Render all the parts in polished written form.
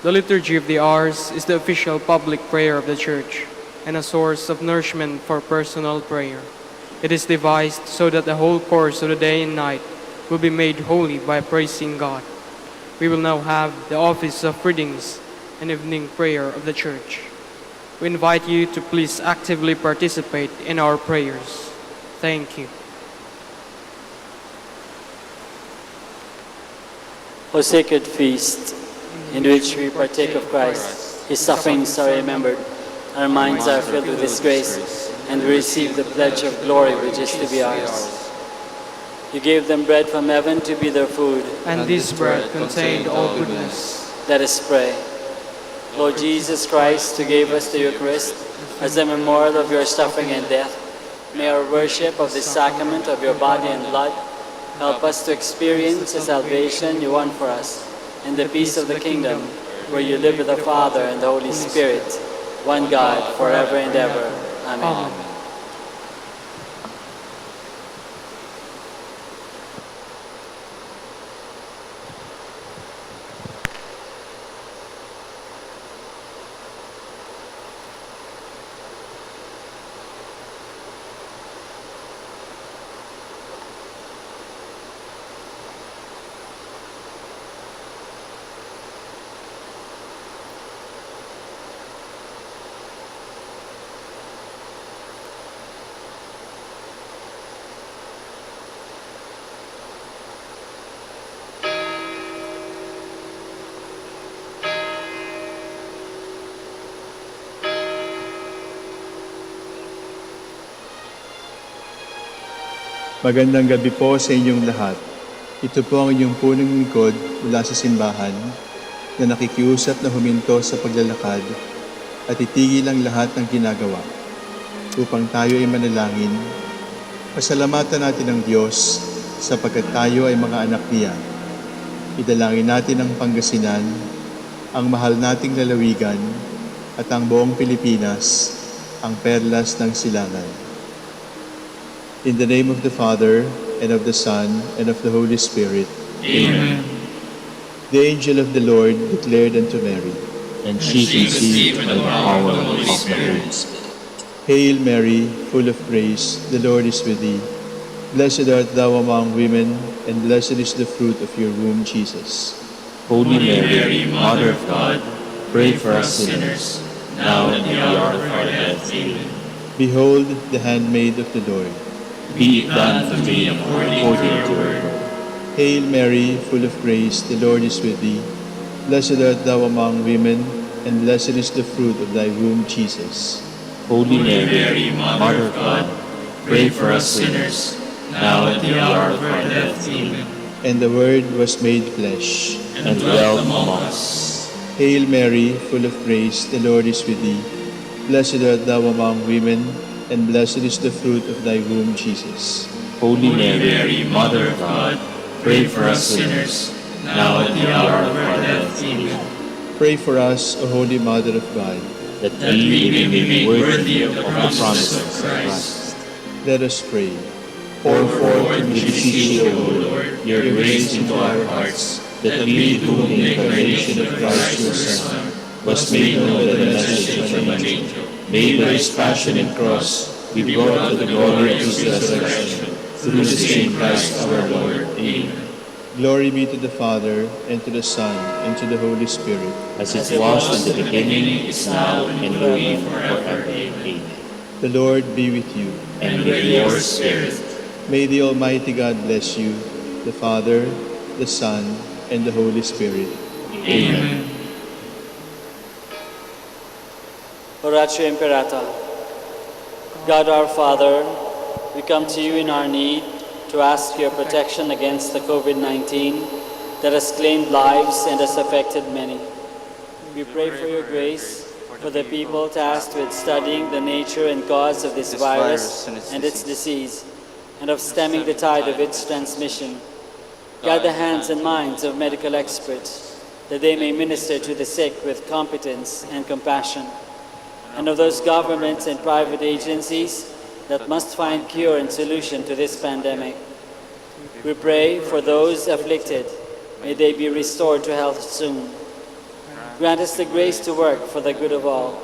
The Liturgy of the Hours is the official public prayer of the Church and a source of nourishment for personal prayer. It is devised so that the whole course of the day and night will be made holy by praising God. We will now have the office of readings and evening prayer of the Church. We invite you to please actively participate in our prayers. Thank you. O sacred feast, in which we partake of Christ, His sufferings are remembered, our minds are filled with His grace, and we receive the pledge of glory which is to be ours. You gave them bread from heaven to be their food, And this bread contained all goodness. Let us pray. Lord Jesus Christ, who gave us the Eucharist as a memorial of your suffering and death, may our worship of the sacrament of your body and blood help us to experience the salvation you won for us and the peace of the kingdom, where you live with the Father and the Holy Spirit, one God, forever and ever. Amen. Amen. Magandang gabi po sa inyong lahat. Ito po ang inyong punong lingkod mula sa simbahan na nakikiusap na huminto sa paglalakad at itigil ang lahat ng ginagawa upang tayo ay manalangin. Pasalamatan natin ang Diyos sapagkat tayo ay mga anak niya. Idalangin natin ang Pangasinan, ang mahal nating lalawigan at ang buong Pilipinas, ang perlas ng silangan. In the name of the Father, and of the Son, and of the Holy Spirit. Amen. The angel of the Lord declared unto Mary, And she conceived by the power of the Holy Spirit. Hail Mary, full of grace, the Lord is with thee. Blessed art thou among women, and blessed is the fruit of your womb, Jesus. Holy Mary, Mother of God, pray for us sinners, now and at the hour of our death. Amen. Behold the handmaid of the Lord. Be it done to me according to your word. Hail Mary, full of grace, the Lord is with thee. Blessed art thou among women, and blessed is the fruit of thy womb, Jesus. Holy Mary, Mother of God, pray for us sinners, now and at the hour of our death. Amen. And the Word was made flesh, And dwelt among us. Hail Mary, full of grace, the Lord is with thee. Blessed art thou among women, and blessed is the fruit of thy womb, Jesus. Holy Mary, Mother of God, pray for us sinners, now and at the hour of our death. Amen. Pray for us, O Holy Mother of God. That we may be made worthy of the promises of Christ. Let us pray. Pour forth, we beseech you, O Lord, your grace into our hearts, that we, through the incarnation of Christ your Son, was made known the message of an angel, may by his passion and cross be brought to the glory of his resurrection, through the same Christ our Lord. Amen. Glory be to the Father, and to the Son, and to the Holy Spirit. As it was in the beginning, is now, and will be forever. Amen. The Lord be with you. And with your spirit. May the Almighty God bless you, the Father, the Son, and the Holy Spirit. Amen. Oratio Imperata. God our Father, we come to you in our need to ask your protection against the COVID-19 that has claimed lives and has affected many. We pray for your grace for the people tasked with studying the nature and cause of this virus and its disease, and of stemming the tide of its transmission. Guide the hands and minds of medical experts, that they may minister to the sick with competence and compassion, and of those governments and private agencies that must find cure and solution to this pandemic. We pray for those afflicted. May they be restored to health soon. Grant us the grace to work for the good of all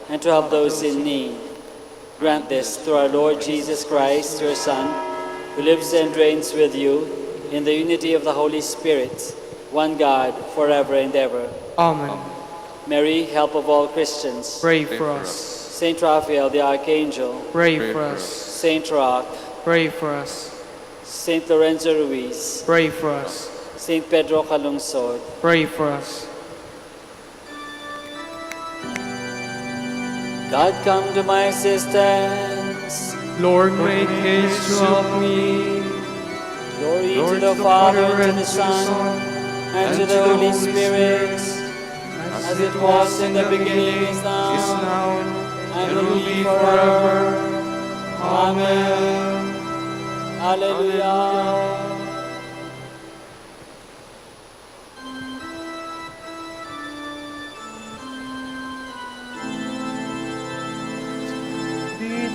and to help those in need. Grant this through our Lord Jesus Christ, your Son, who lives and reigns with you in the unity of the Holy Spirit, one God, forever and ever. Amen. Mary, help of all Christians. Pray for us. Saint Raphael the Archangel. Pray for us. Saint Roch. Pray for us. Saint Lorenzo Ruiz. Pray for us. Saint Pedro Calungsod. Pray for us. God, come to my assistance. Lord, make haste to help me. Glory to the Father, and to the Son, and to the Holy Spirit, as it was in the beginning, is now, and will be forever. Amen. Alleluia.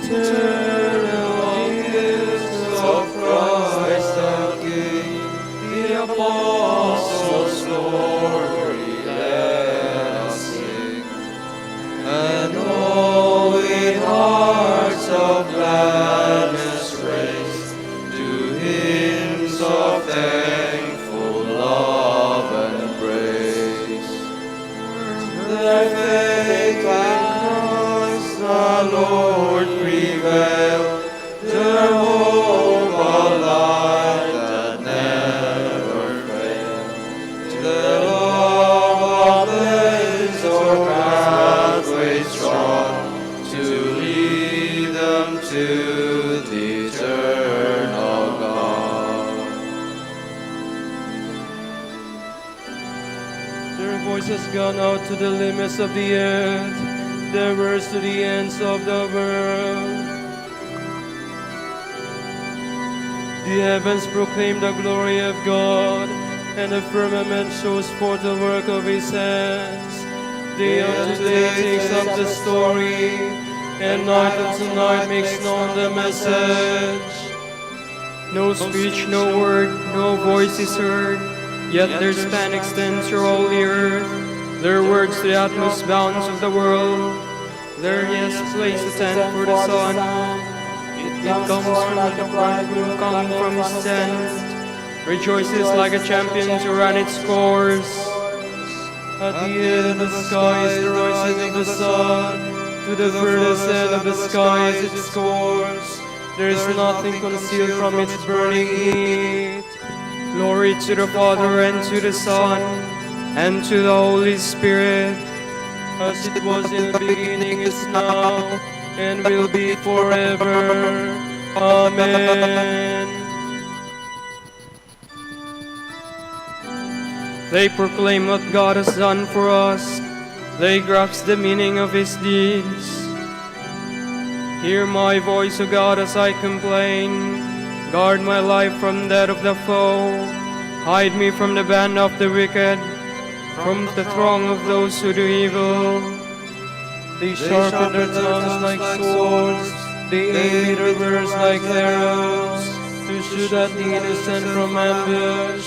Eternal gifts of Christ the King, the apostles' glory let us sing, and all with hearts of gladness raise to hymns of thankful love and praise. Their faith in Christ the Lord prevail, their hope a light that never fails. Their love a blaze or pathways trod to lead them to the eternal God. Their voice has gone out to the limits of the earth, their words to the ends of the world. The heavens proclaim the glory of God, and the firmament shows forth the work of his hands. Day unto day takes up the story, and night unto night makes known the message. No speech, no word, no voice is heard, yet their span extends through all the earth. Their words to the utmost bounds of the world. Their yes place a tent for the sun. It comes from like a bridegroom coming from his tent, rejoices like a champion to run its course. At the end of the sky is the rising of the sun, to the furthest end of the sky is its course. There is nothing concealed from its burning heat. Glory to the Father, and to the Son, and to the Holy Spirit, as it was in the beginning, is now, and will be forever. Amen. They proclaim what God has done for us. They grasp the meaning of his deeds. Hear my voice, O God, as I complain. Guard my life from that of the foe. Hide me from the band of the wicked, from the throng of those who do evil. They sharpen their tongues like swords, they aim their words like arrows, to shoot at the innocent from ambush,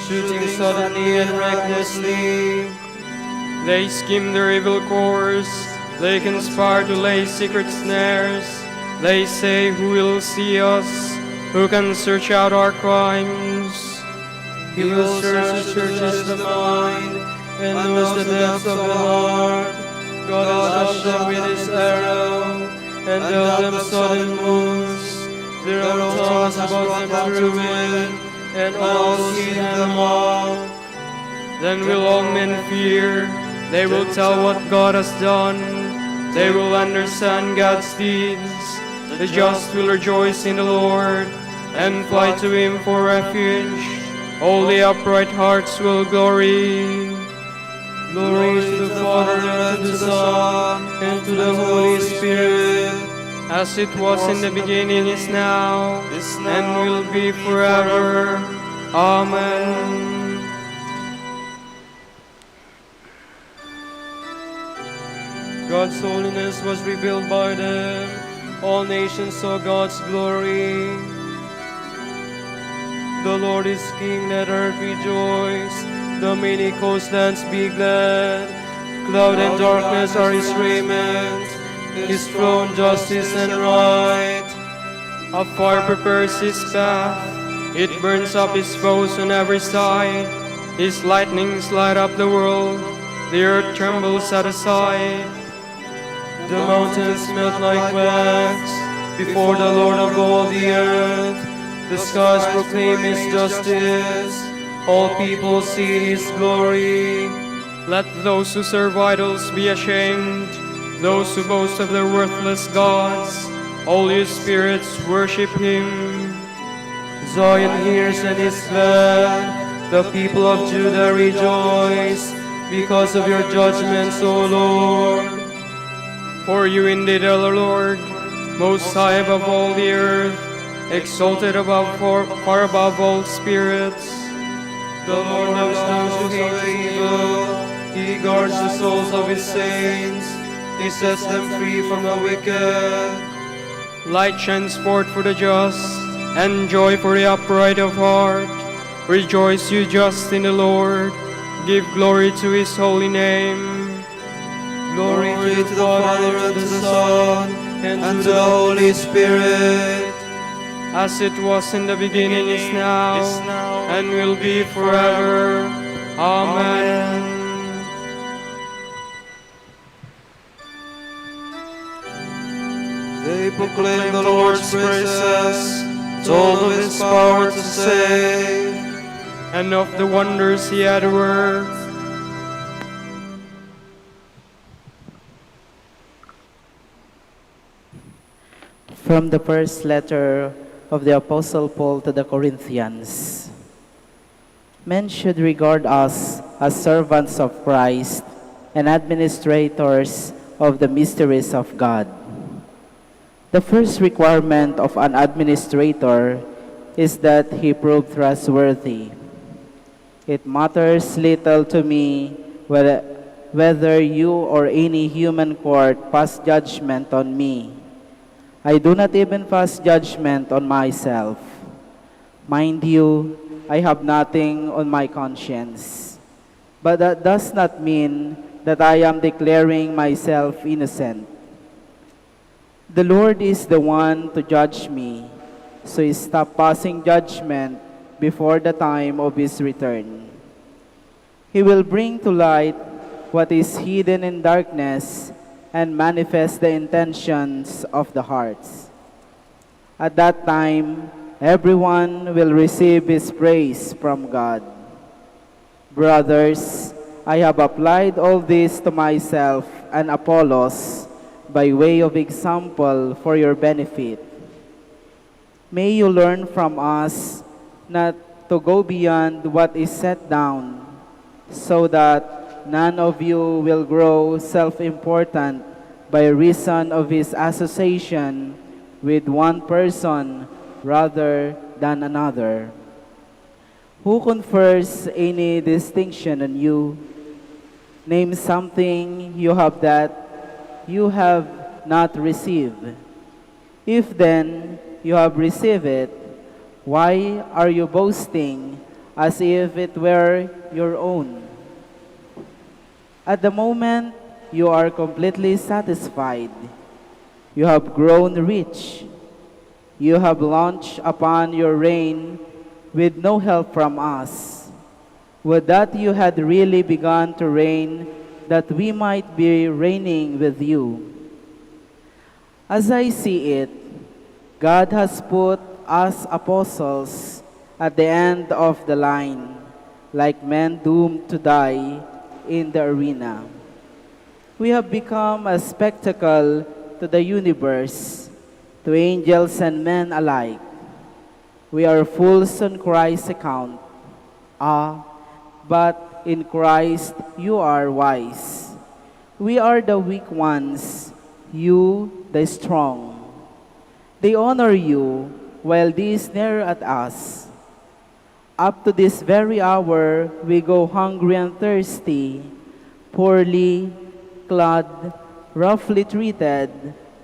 shooting suddenly and recklessly. They scheme their evil course. They conspire to lay secret snares. They say, who will see us? Who can search out our crimes? He will search the churches of the mind, and knows the depths of the heart. God has shot them with his arrow, and dealt them sudden wounds. Their own tongues about them to ruin, and all see them mock. Then will all men fear. They will tell what God has done. They will understand God's deeds. The just will rejoice in the Lord, and fly to him for refuge. All the upright hearts will glory. Glory to the Father, and to the Son, and to the Holy Spirit, as it was in the beginning, is now, and will be forever. Amen. God's holiness was revealed by them. All nations saw God's glory. The Lord is King, let earth rejoice. The many coastlands be glad. Cloud and darkness are his raiment. His throne justice and right. A fire prepares his path. It burns up his foes on every side. His lightnings light up the world. The earth trembles at his side. The mountains melt like wax before the Lord of all the earth. The skies proclaim his justice. All people see his glory. Let those who serve idols be ashamed. Those who boast of their worthless gods. All you spirits worship him. Zion hears and is glad. The people of Judah rejoice because of your judgments, O Lord. For you indeed are the Lord, most high above all the earth, exalted above far above all spirits. The Lord loves those who hate evil. He guards the souls of his saints. He sets them free from the wicked. Light shines forth for the just, and joy for the upright of heart. Rejoice, you just in the Lord. Give glory to his holy name. Glory to the Father, and to the Son, and to the Holy Spirit. As it was in the beginning, is now, and will be forever. Amen. They proclaim the Lord's praises, told of his power to save, And of the wonders he had worked. From the first letter of the Apostle Paul to the Corinthians. Men should regard us as servants of Christ and administrators of the mysteries of God. The first requirement of an administrator is that he prove trustworthy. It matters little to me whether you or any human court pass judgment on me. I do not even pass judgment on myself. Mind you, I have nothing on my conscience. But that does not mean that I am declaring myself innocent. The Lord is the one to judge me, so stop passing judgment before the time of his return. He will bring to light what is hidden in darkness and manifest the intentions of the hearts. At that time, everyone will receive his praise from God. Brothers, I have applied all this to myself and Apollos by way of example for your benefit. May you learn from us not to go beyond what is set down, so that none of you will grow self-important by reason of his association with one person rather than another. Who confers any distinction on you? Name something you have that you have not received. If then you have received it, why are you boasting as if it were your own? At the moment, you are completely satisfied. You have grown rich. You have launched upon your reign with no help from us. Would that you had really begun to reign, that we might be reigning with you. As I see it, God has put us apostles at the end of the line, like men doomed to die in the arena. We have become a spectacle to the universe, to angels and men alike. We are fools on Christ's account. But in Christ you are wise. We are the weak ones, you the strong. They honor you while they sneer at us. Up to this very hour we go hungry and thirsty, poorly clad, roughly treated,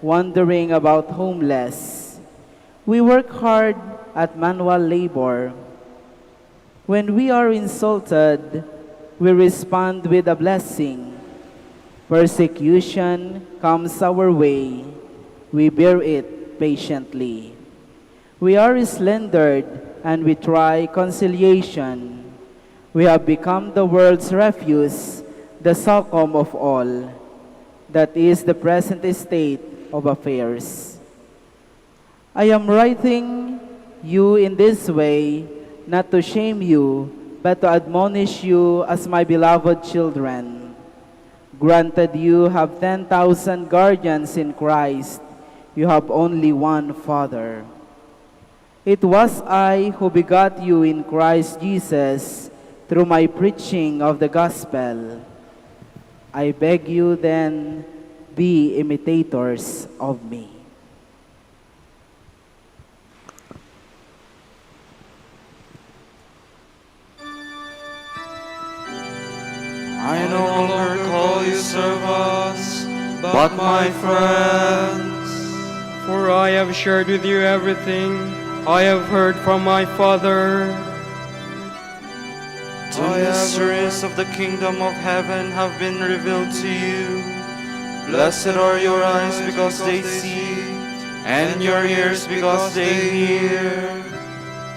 wandering about homeless. We work hard at manual labor. When we are insulted, we respond with a blessing. Persecution comes our way, we bear it patiently. We are slandered and we try conciliation. We have become the world's refuse, the sacrum of all. That is the present state of affairs. I am writing you in this way, not to shame you, but to admonish you as my beloved children. Granted you have 10,000 guardians in Christ, you have only one Father. It was I who begot you in Christ Jesus through my preaching of the gospel. I beg you then, be imitators of me. I no longer call you servants, but my friends. For I have shared with you everything I have heard from my Father. The mysteries of the kingdom of heaven have been revealed to you. Blessed are your eyes because they see, and your ears because they hear.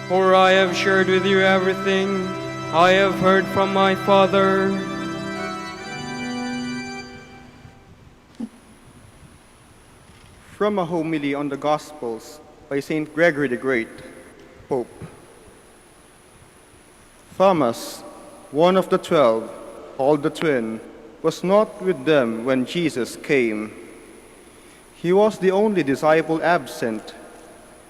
For I have shared with you everything I have heard from my Father. From a homily on the Gospels by St. Gregory the Great, Pope. Thomas, one of the 12, called the twin, was not with them when Jesus came. He was the only disciple absent.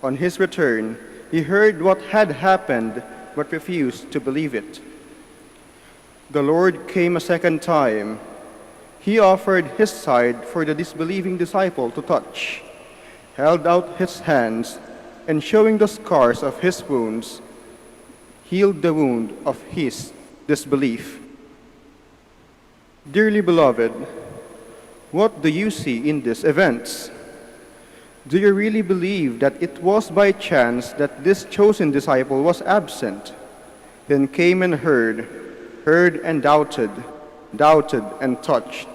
On his return, he heard what had happened but refused to believe it. The Lord came a second time. He offered his side for the disbelieving disciple to touch, held out his hands, and showing the scars of his wounds, healed the wound of his disbelief. Dearly beloved, what do you see in these events? Do you really believe that it was by chance that this chosen disciple was absent, then came and heard and doubted, doubted and touched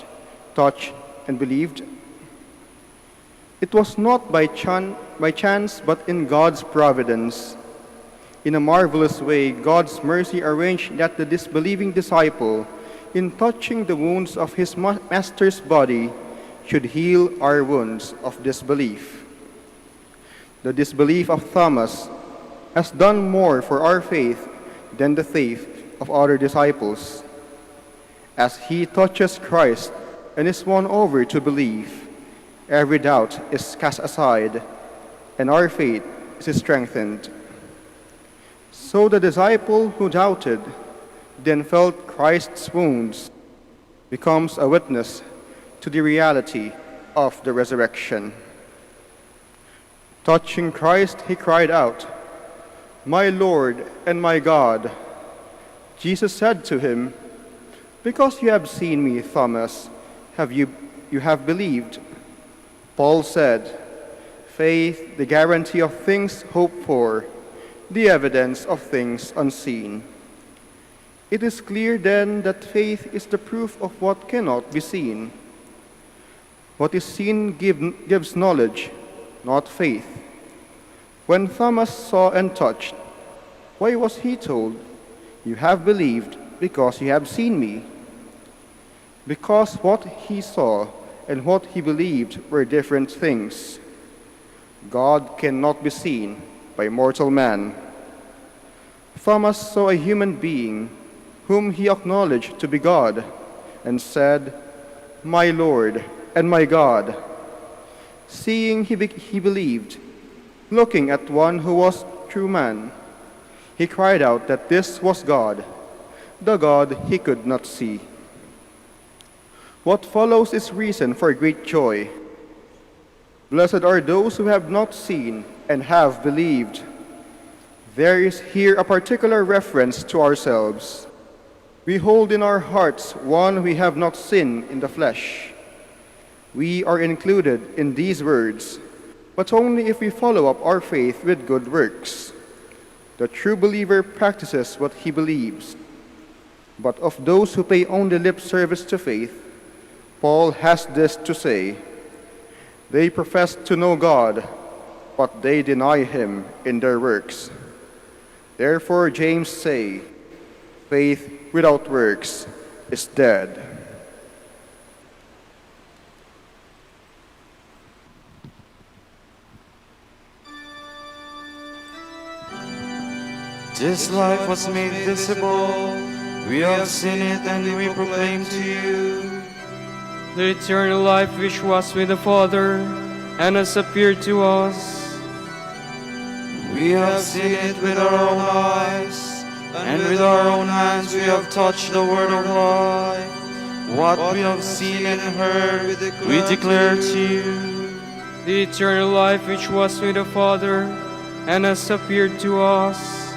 and believed? It was not by chance, but in God's providence. In a marvelous way, God's mercy arranged that the disbelieving disciple, in touching the wounds of his master's body, should heal our wounds of disbelief. The disbelief of Thomas has done more for our faith than the faith of other disciples. As he touches Christ and is won over to believe, every doubt is cast aside, and our faith is strengthened. So the disciple who doubted, then felt Christ's wounds, becomes a witness to the reality of the resurrection. Touching Christ, he cried out, "My Lord and my God." Jesus said to him, "Because you have seen me, Thomas, you have believed." Paul said, "Faith, the guarantee of things hoped for, the evidence of things unseen." It is clear then that faith is the proof of what cannot be seen. What is seen gives knowledge, not faith. When Thomas saw and touched, why was he told, "You have believed because you have seen me"? Because what he saw and what he believed were different things. God cannot be seen by mortal man. Thomas saw a human being whom he acknowledged to be God and said, "My Lord and my God." Seeing, he believed. Looking at one who was true man, he cried out that this was God, the God he could not see. What follows is reason for great joy. Blessed are those who have not seen and have believed. There is here a particular reference to ourselves. We hold in our hearts one we have not seen in the flesh. We are included in these words, but only if we follow up our faith with good works. The true believer practices what he believes. But of those who pay only lip service to faith, Paul has this to say: they profess to know God, but they deny him in their works. Therefore James say, faith without works is dead. This life was made visible. We have seen it and we proclaim to you. The eternal life which was with the Father and has appeared to us. We have seen it with our own eyes, and with our own hands we have touched the word of life. What we have seen and heard, we declare to you. The eternal life which was with the Father and has appeared to us.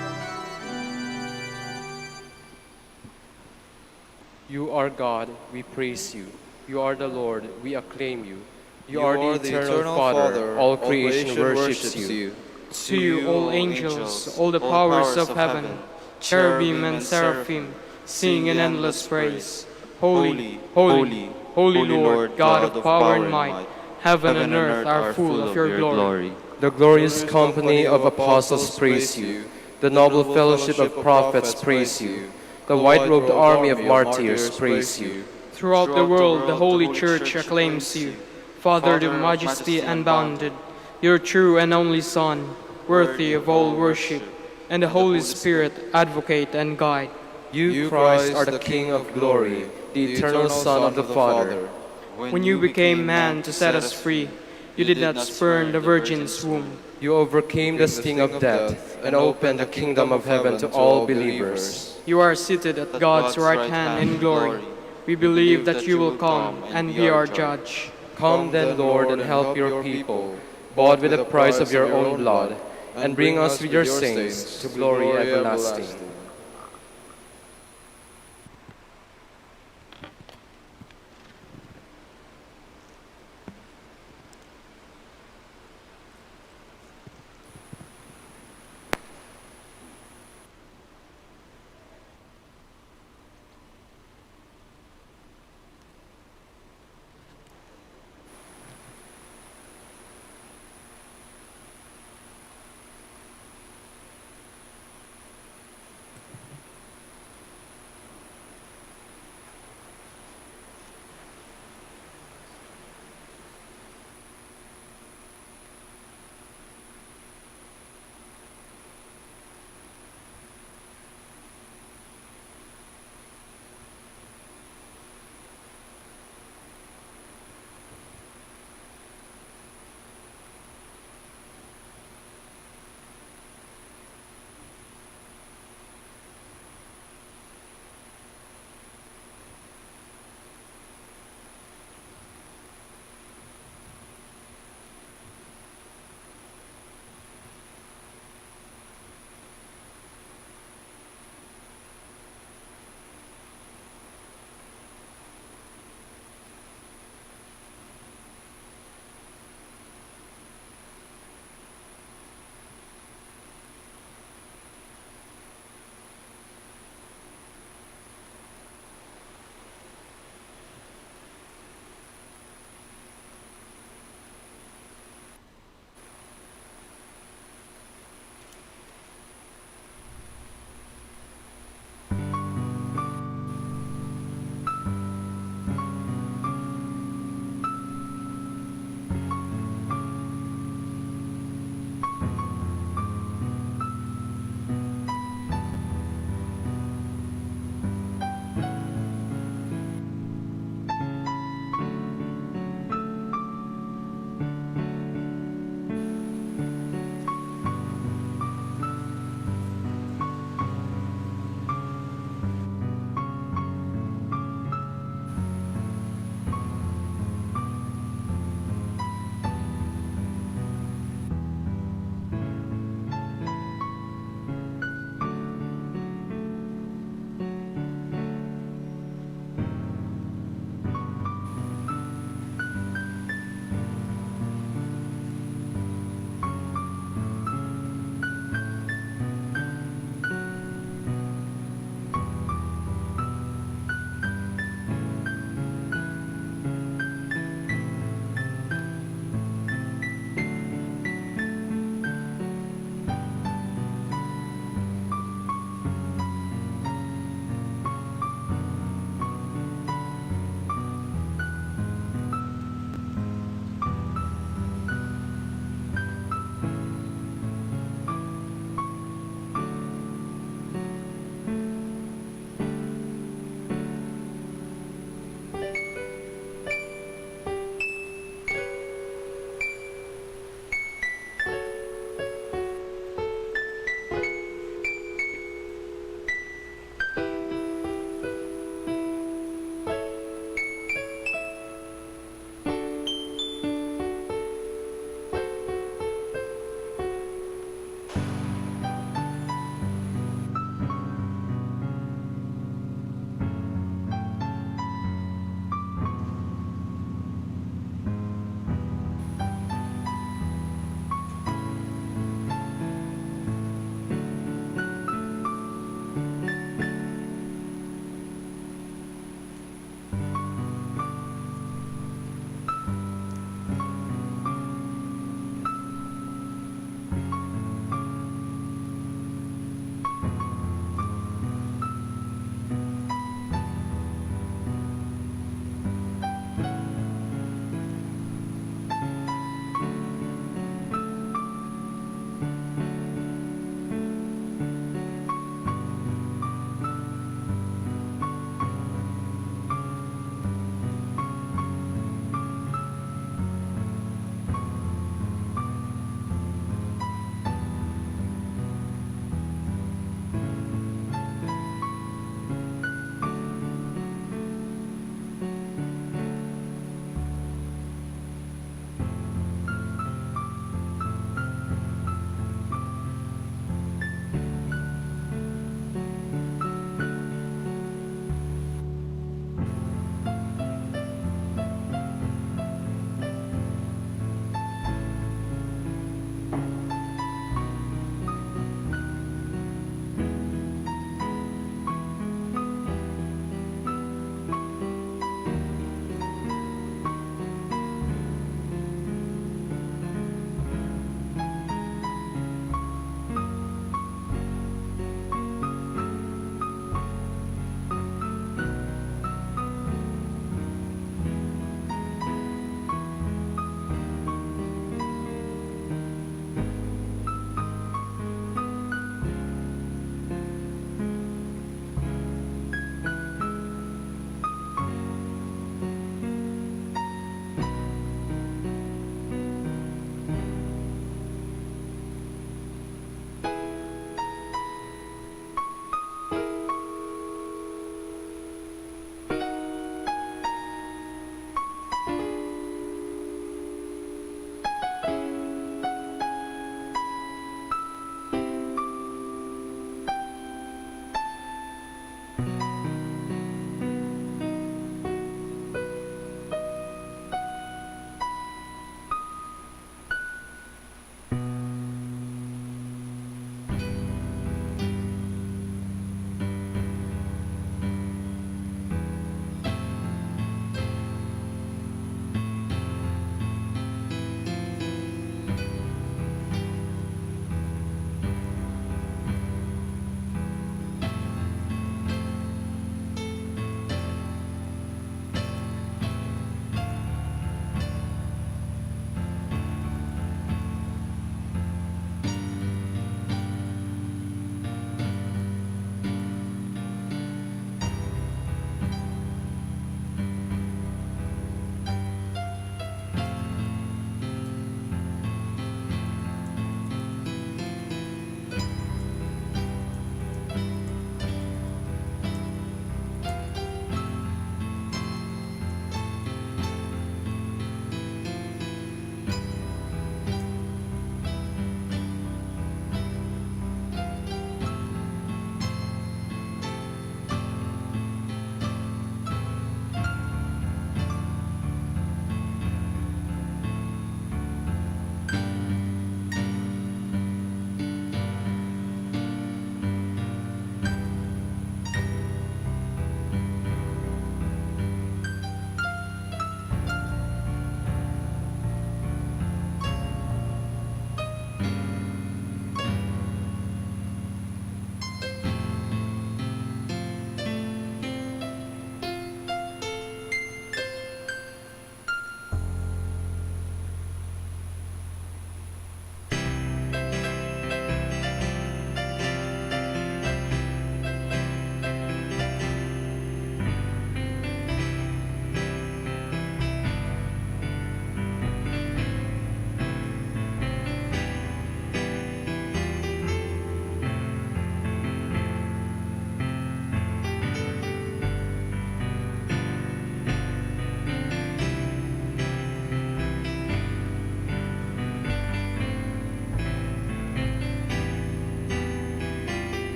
You are God, we praise you. You are the Lord, we acclaim you. You are the eternal Father, all creation worships you. To you, all angels, all the powers of heaven, cherubim and seraphim, sing in endless praise. Holy, holy, holy Lord, God of power and might, heaven and earth are full of your glory. The glorious company of apostles praise you. The noble fellowship of prophets praise you. The white-robed army of martyrs praise you. Throughout the world, the Holy Church acclaims you. Father of majesty unbounded, your true and only Son, worthy of all worship, and the Holy Spirit, advocate and guide. You, Christ, are the King of glory, the eternal Son of the Father. When you became man to set us free, you did not spurn the Virgin's womb. You overcame the sting of death and opened the kingdom of heaven to all believers. You are seated at God's right hand in glory. We believe that you will come and be our judge. Come then, Lord, and help your people, bought with the price of your own blood, and bring us with your saints to glory everlasting.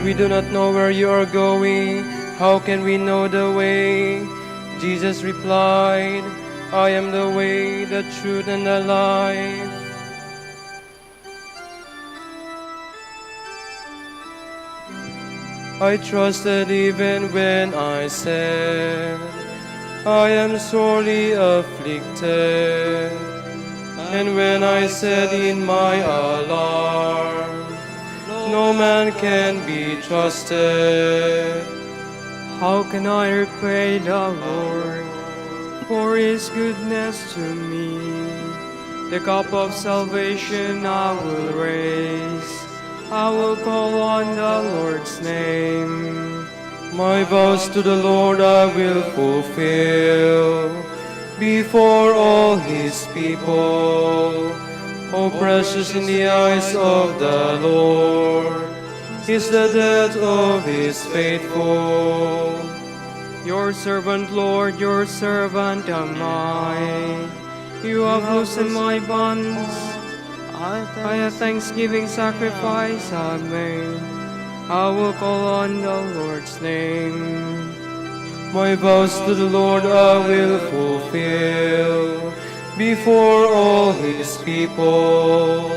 we do not know where you are going. How can we know the way? Jesus replied, I am the way, the truth, and the life. I trusted even when I said, I am sorely afflicted. And when I said in my alarm, no man can be trusted. How can I repay the Lord for his goodness to me? The cup of salvation I will raise. I will call on the Lord's name. My vows to the Lord I will fulfill before all his people. Oh, precious in the eyes of the Lord is the death of his faithful. Your servant, Lord, your servant am I. You have loosened my bonds. I have thanksgiving sacrifice I made. I will call on the Lord's name. My vows to the Lord I will fulfill before all his people.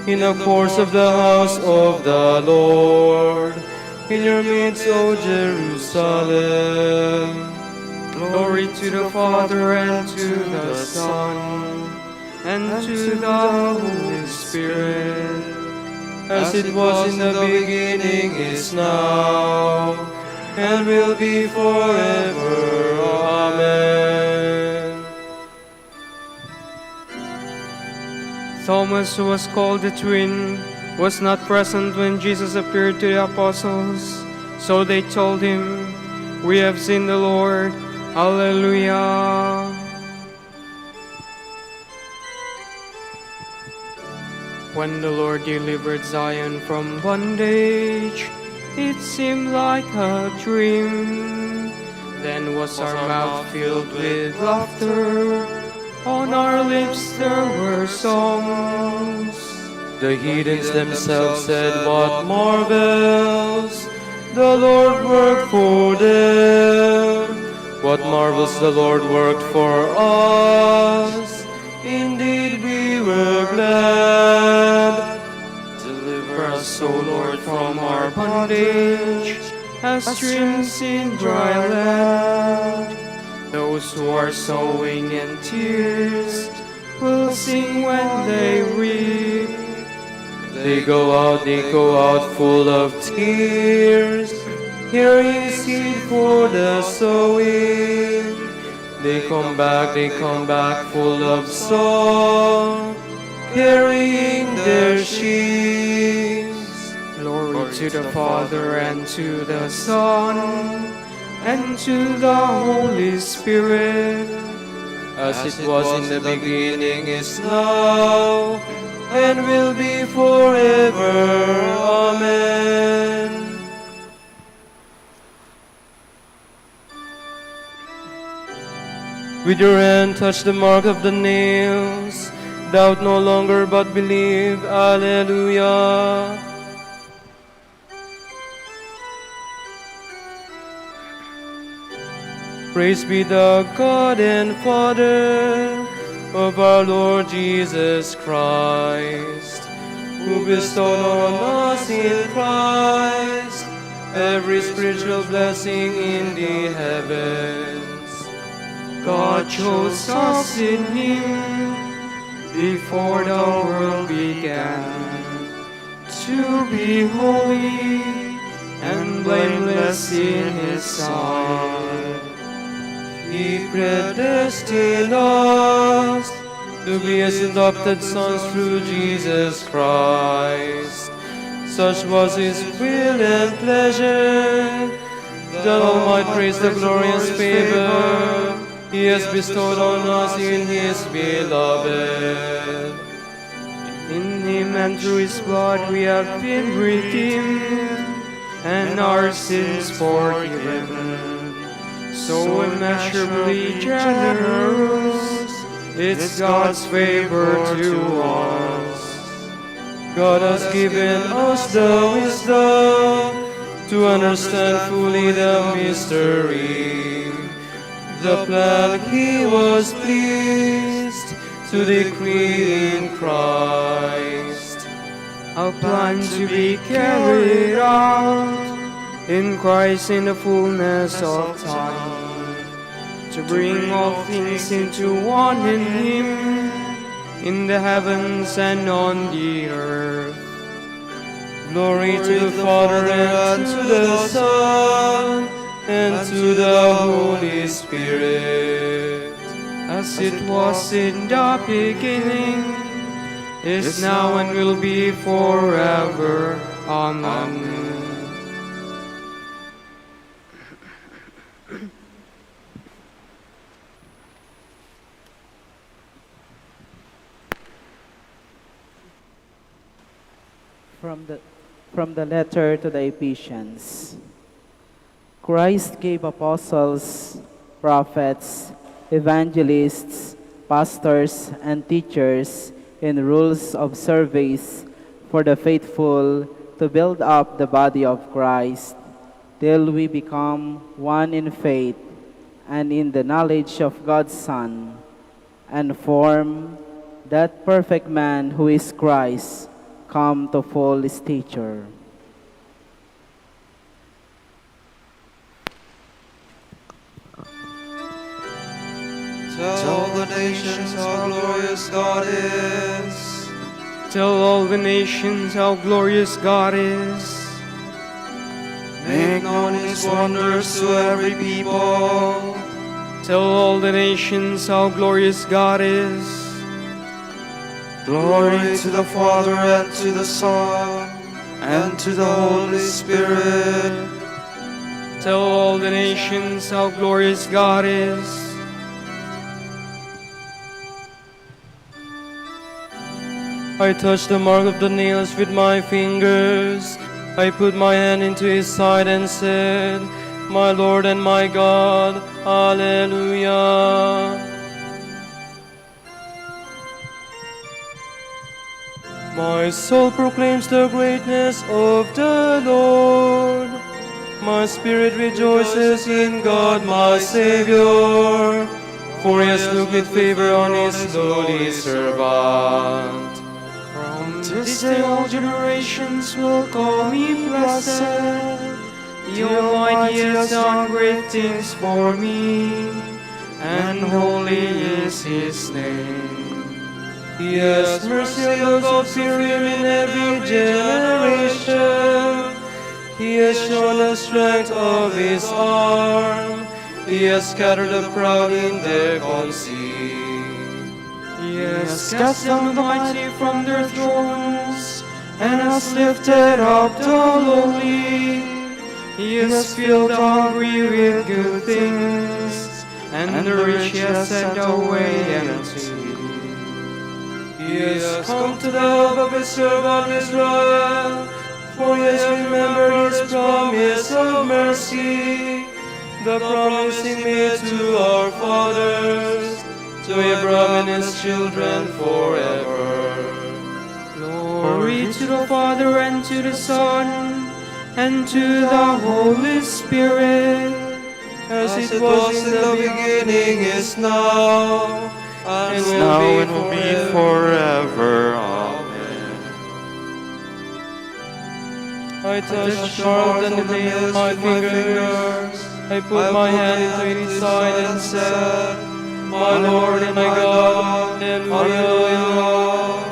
In the course of the house of the Lord, in your midst, O Jerusalem. Glory to the Father, and to the Son, and to the Holy Spirit, As it was in the beginning, is now, and will be forever. Amen. Thomas, who was called the twin, was not present when Jesus appeared to the apostles. So they told him, We have seen the Lord. Alleluia. When the Lord delivered Zion from bondage, it seemed like a dream. Then was our mouth filled with laughter, on our lips there were songs. The heathens themselves said, What marvels the Lord worked for them. What marvels the Lord worked for us. Indeed we were glad. Deliver us, O Lord, from our bondage, as streams in dry land. Those who are sowing in tears will sing when they reap. They go out full of tears, carrying seed for the sowing. They come back full of song, carrying their sheaves. Glory to the Father, and to the Son, and to the Holy Spirit, As it was in the beginning, is now, and will be forever. Amen. With your hand touch the mark of the nails. Doubt no longer, but believe. Alleluia. Praise be the God and Father of our Lord Jesus Christ, who bestowed on us in Christ every spiritual blessing in the heavens. God chose us in Him before the world began, to be holy and blameless in His sight. He predestined us to be His adopted sons through Jesus Christ. Such was His will and pleasure, that all might praise the glorious favor He has bestowed on us in His beloved. In Him and through His blood we have been redeemed, and our sins forgiven. So immeasurably generous, it's God's favor to us. God has given us the wisdom to understand fully the mystery, the plan He was pleased to decree in Christ. A plan to be carried out in Christ in the fullness of time, to bring all things into one in Him, in the heavens and on the earth. Glory to the Father, and to the Son, and to the Holy Spirit. As it was in the beginning, is now, and will be forever. Amen. From the letter to the Ephesians. Christ gave apostles, prophets, evangelists, pastors, and teachers in rules of service for the faithful to build up the body of Christ till we become one in faith and in the knowledge of God's Son, and form that perfect man who is Christ, come to full stature. Tell all the nations how glorious God is. Tell all the nations how glorious God is. Make known His wonders to every people. Tell all the nations how glorious God is. Glory to the Father, and to the Son, and to the Holy Spirit. Tell all the nations how glorious God is. I touched the mark of the nails with my fingers. I put my hand into His side and said, My Lord and my God, Alleluia. My soul proclaims the greatness of the Lord. My spirit rejoices in God my Savior, for He has looked with favor on His lowly servant. From this day all generations will call me blessed. The Almighty has done great things for me, and holy is His name. He has mercy on those who fear Him in every generation. He has shown the strength of His arm. He has scattered the proud in their conceit. He has cast down the mighty from their thrones, and has lifted up the lowly. He has filled the hungry with good things, and the rich He has sent away empty. He has come to the help of His servant Israel, for He has remembered His promise of mercy, the promise He made to our fathers, to Abraham and his children forever. Glory to the Father, and to the Son, and to the Holy Spirit, as it was in the beginning, is now, and will be forever. Amen. I touched the mark and the nail of my fingers. I put my hand into His side and said, My Lord and my God, Hallelujah.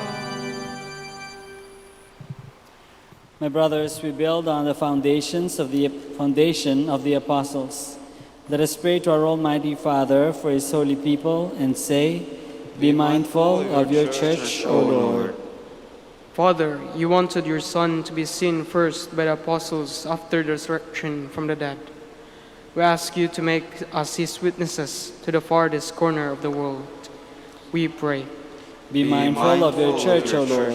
My brothers, we build on the foundation of the apostles. Let us pray to our Almighty Father for His holy people and say, Be mindful of your church, O Lord. Father, you wanted your Son to be seen first by the apostles after the resurrection from the dead. We ask you to make us His witnesses to the farthest corner of the world. We pray. Be mindful of your church, O Lord.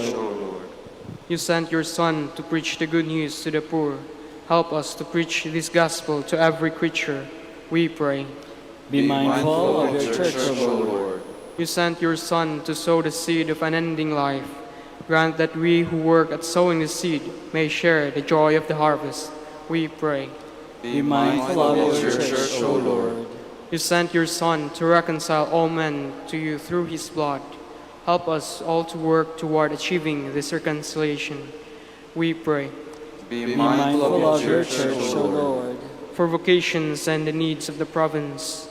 You sent your Son to preach the good news to the poor. Help us to preach this gospel to every creature. We pray. Be mindful of your church, O Lord. You sent your Son to sow the seed of unending life. Grant that we who work at sowing the seed may share the joy of the harvest. we pray. Be mindful of your church, O Lord. You sent your Son to reconcile all men to you through his blood. Help us all to work toward achieving this reconciliation, we pray. Be Mindful of your church, O Lord. For vocations and the needs of the province,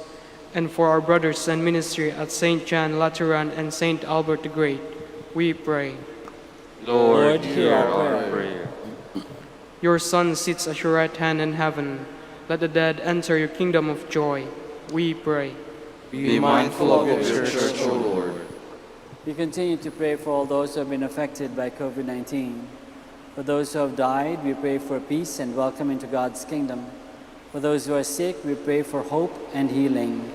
and for our brothers and ministry at St. John Lateran and St. Albert the Great, we pray. Lord, hear our prayer. prayer. Your Son sits at your right hand in heaven. Let the dead enter your kingdom of joy, we pray. Be mindful of your church, O Lord. We continue to pray for all those who have been affected by COVID-19. For those who have died, we pray for peace and welcome into God's kingdom. For those who are sick, we pray for hope and healing.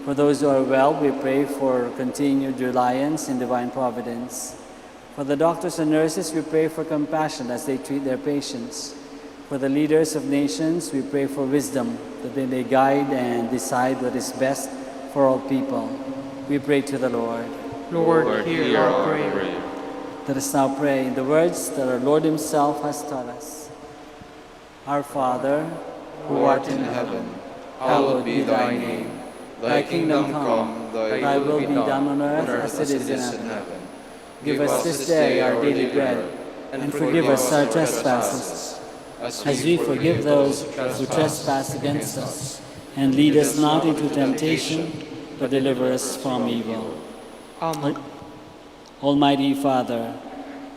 For those who are well, we pray for continued reliance in divine providence. For the doctors and nurses, we pray for compassion as they treat their patients. For the leaders of nations, we pray for wisdom, that they may guide and decide what is best for all people. We pray to the Lord. Lord, hear our prayer. Let us now pray in the words that our Lord Himself has taught us. Our Father, Who art in heaven, hallowed be thy name. Thy kingdom come, thy will be done on earth as it is in heaven. Give us this day our daily bread, and forgive us our trespasses, as we forgive those who trespass against us. And lead us not into temptation, but deliver us from evil. Amen. Almighty Father,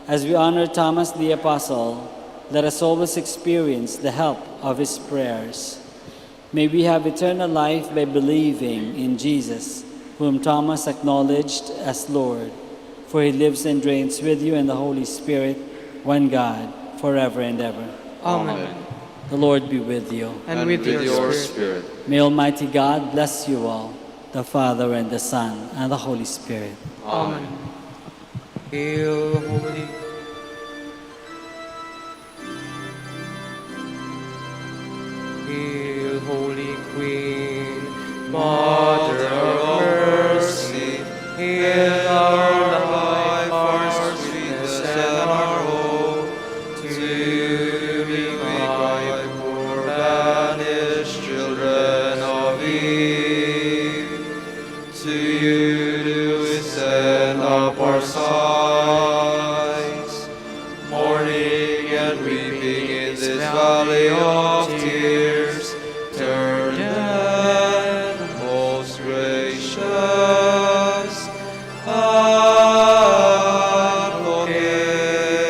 as we honor Thomas the Apostle, let us always experience the help of his prayers. May we have eternal life by believing in Jesus, whom Thomas acknowledged as Lord, for he lives and reigns with you in the Holy Spirit, one God, forever and ever. Amen. The Lord be with you. And with your spirit. May Almighty God bless you all, the Father and the Son and the Holy Spirit. Amen. Hail, Holy Hail, Holy Queen, Mother of Mercy, hail our life, our sweetness, and our hope. To you we cry, poor banished children of Eve. To you do we send up our sighs, mourning and weeping in this valley of tears. Turn then, most gracious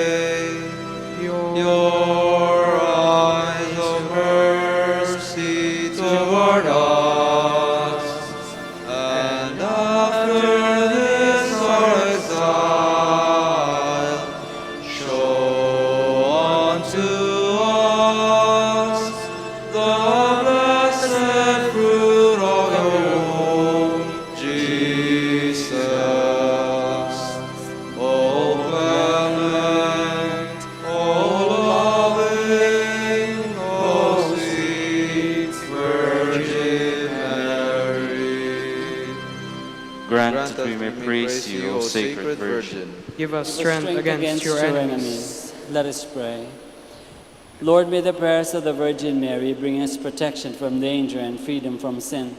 Advocate, your eyes of mercy toward us, and after this our exile, show unto us the blessed fruit of your womb, Jesus. O clement, O loving, O sweet Virgin Mary. Grant that we may praise you, O Sacred Virgin. Give us strength against your enemies. Let us pray. Lord, may the prayers of the Virgin Mary bring us protection from danger and freedom from sin,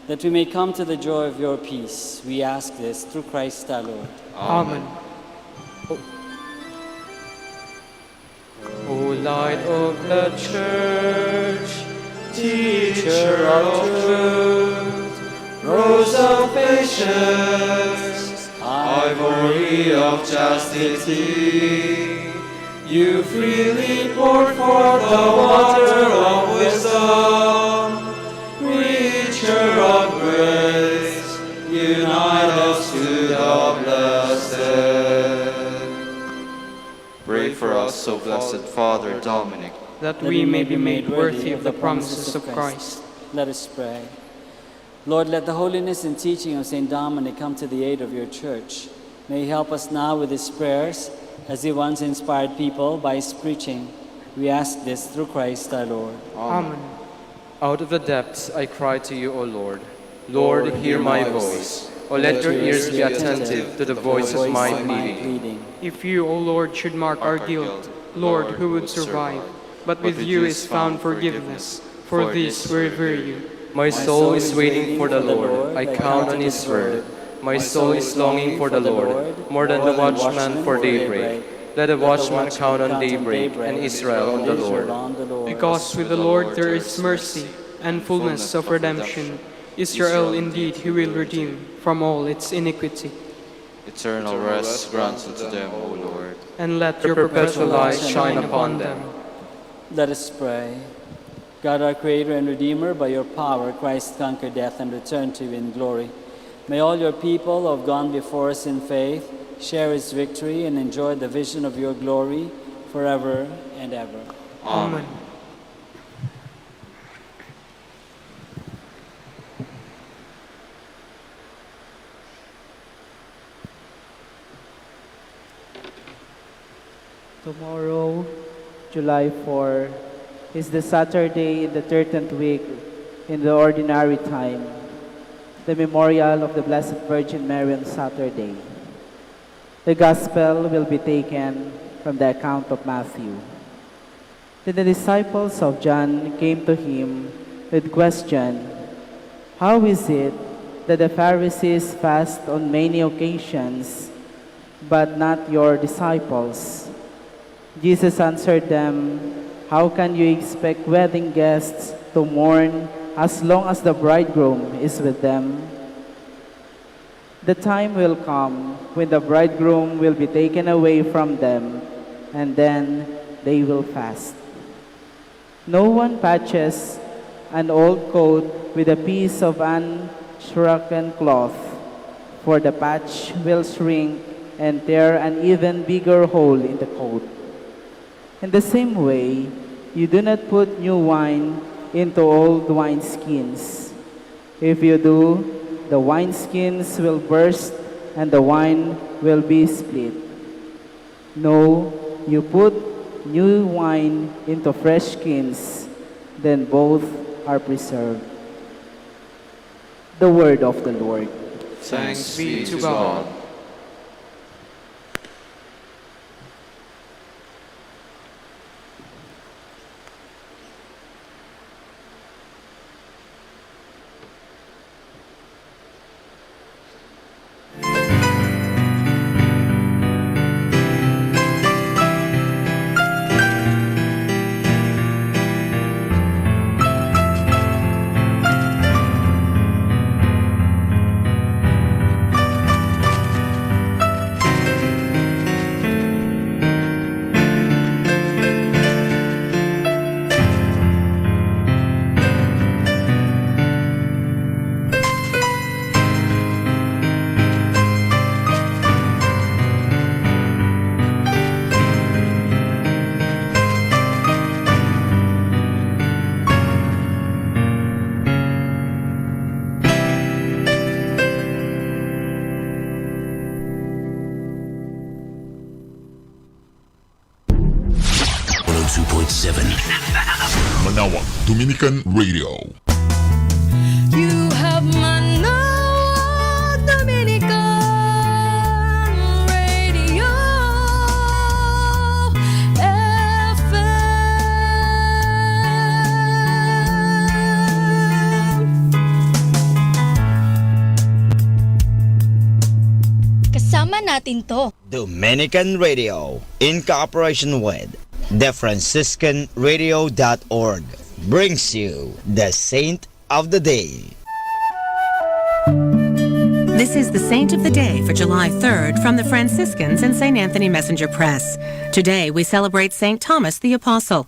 that we may come to the joy of your peace. We ask this through Christ our Lord. Amen. O light of the Church, teacher of truth, rose of patience, ivory of chastity, you freely poured forth the water of wisdom. Preacher of grace, unite us to the blessed. Pray for us, O blessed Father Dominic, That we may be made worthy of the promises of Christ. Let us pray. Lord, let the holiness and teaching of St. Dominic come to the aid of your church. May he help us now with his prayers, as he once inspired people by his preaching. We ask this through Christ our Lord. Amen. Out of the depths I cry to you, O Lord. Lord, hear my voice. O let your ears be attentive to the voice of my pleading. If you, O Lord, should mark our guilt, Lord, who would survive? but with you is found forgiveness. For this we revere you. My soul is waiting for the Lord. I count on his word. My soul is longing for the Lord, more than the watchman for daybreak. Let the watchman count on daybreak, and Israel on the Lord. Because with the Lord there is mercy and fullness of redemption. Israel indeed he will redeem from all its iniquity. Eternal rest grant unto them, O Lord. And let your perpetual light shine upon them. Let us pray. God, our Creator and Redeemer, by your power, Christ conquered death and returned to you in glory. May all your people who have gone before us in faith share his victory and enjoy the vision of your glory forever and ever. Amen. Tomorrow, July 4, is the Saturday in the 13th week in the ordinary time, the memorial of the Blessed Virgin Mary on Saturday. The Gospel will be taken from the account of Matthew. Then the disciples of John came to him with question, "How is it that the Pharisees fast on many occasions, but not your disciples?" Jesus answered them, "How can you expect wedding guests to mourn as long as the bridegroom is with them? The time will come when the bridegroom will be taken away from them, and then they will fast. No one patches an old coat with a piece of unshrunken cloth, for the patch will shrink and tear an even bigger hole in the coat. In the same way, you do not put new wine into old wineskins. If you do, the wineskins will burst and the wine will be split. No, you put new wine into fresh skins, then both are preserved." The word of the Lord. Thanks be to God. Manaoag, Dominican Radio. You have Manaoag, Dominican Radio FM. Kasama natin to. Dominican Radio, in cooperation with thefranciscanradio.org, brings you the Saint of the Day. This is the Saint of the Day for July 3rd from the Franciscans and St. Anthony Messenger Press. Today we celebrate St. Thomas the Apostle.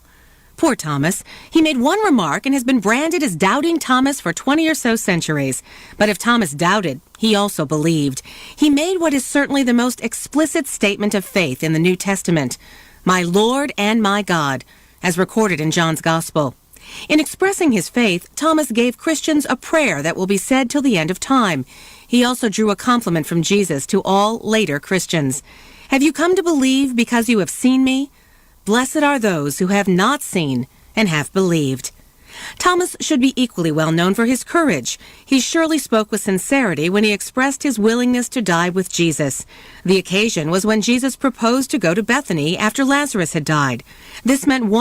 Poor Thomas. He made one remark and has been branded as Doubting Thomas for 20 or so centuries. But if Thomas doubted, he also believed. He made what is certainly the most explicit statement of faith in the New Testament: "My Lord and my God," as recorded in John's Gospel. In expressing his faith, Thomas gave Christians a prayer that will be said till the end of time. He also drew a compliment from Jesus to all later Christians. "Have you come to believe because you have seen me? Blessed are those who have not seen and have believed." Thomas should be equally well known for his courage. He surely spoke with sincerity when he expressed his willingness to die with Jesus. The occasion was when Jesus proposed to go to Bethany after Lazarus had died. This meant